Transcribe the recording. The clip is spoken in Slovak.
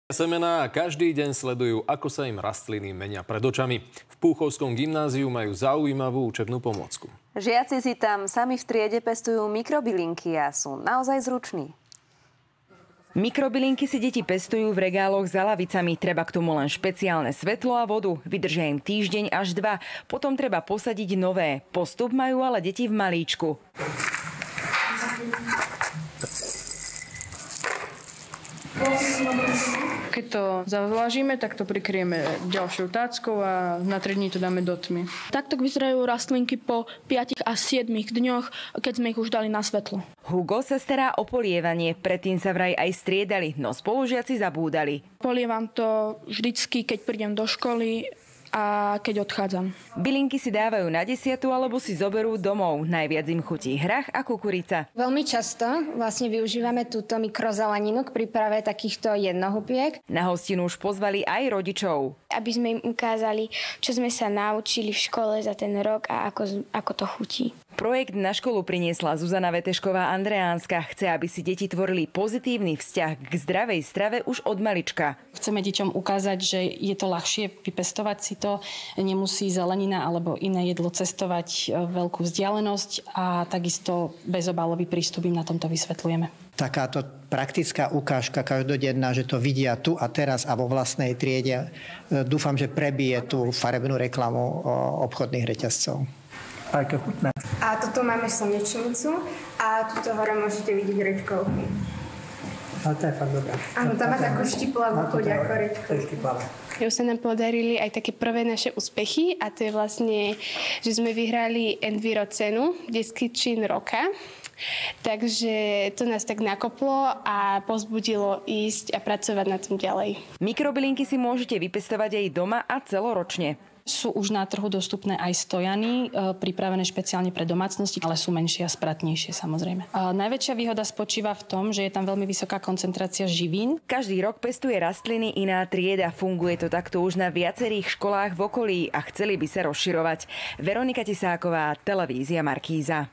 Semená a každý deň sledujú, ako sa im rastliny menia pred očami. V Púchovskom gymnáziu majú zaujímavú učebnú pomôcku. Žiaci si tam sami v triede pestujú mikrobylinky a sú naozaj zruční. Mikrobylinky si deti pestujú v regáloch za lavicami. Treba k tomu len špeciálne svetlo a vodu. Vydržia im týždeň až 2. Potom treba posadiť nové. Postup majú ale deti v malíčku. Keď to zavlažíme, tak to prikryjeme ďalšou táckou a na 3 dní to dáme do tmy. Takto vyzerajú rastlinky po 5 až 7 dňoch, keď sme ich už dali na svetlo. Hugo sa stará o polievanie, predtým sa vraj aj striedali, no spolužiaci zabúdali. Polievam to vždycky, keď prídem do školy a keď odchádzam. Bylinky si dávajú na 10. alebo si zoberú domov. Najviac im chutí hrach a kukurica. Veľmi často vlastne využívame túto mikrozeleninu k príprave takýchto jednohubiek. Na hostinu už pozvali aj rodičov. Aby sme im ukázali, čo sme sa naučili v škole za ten rok a ako to chutí. Projekt na školu priniesla Zuzana Vetešková Andreánska. Chce, aby si deti tvorili pozitívny vzťah k zdravej strave už od malička. Chceme deťom ukázať, že je to ľahšie vypestovať si to. Nemusí zelenina alebo iné jedlo cestovať veľkú vzdialenosť a takisto bezobalový prístup im na tomto vysvetľujeme. Takáto praktická ukážka každodenná, že to vidia tu a teraz a vo vlastnej triede, dúfam, že prebije tú farebnú reklamu obchodných reťazcov. Aké chutné. A toto máme slnečnicu a tuto hore môžete vidieť rečkovky. A to je fakt dobré. Áno, tam má takú štiplavú chuť ako rečkovky. Už sa nám podarili aj také prvé naše úspechy a to je vlastne, že sme vyhrali Enviro cenu, detský čin roka. Takže to nás tak nakoplo a povzbudilo ísť a pracovať na tom ďalej. Mikrobylinky si môžete vypestovať aj doma a celoročne. Sú už na trhu dostupné aj stojany, pripravené špeciálne pre domácnosti, ale sú menšie a spratnejšie samozrejme. Najväčšia výhoda spočíva v tom, že je tam veľmi vysoká koncentrácia živín. Každý rok pestuje rastliny iná trieda. Funguje to takto už na viacerých školách v okolí a chceli by sa rozširovať. Veronika Tisáková, televízia Markíza.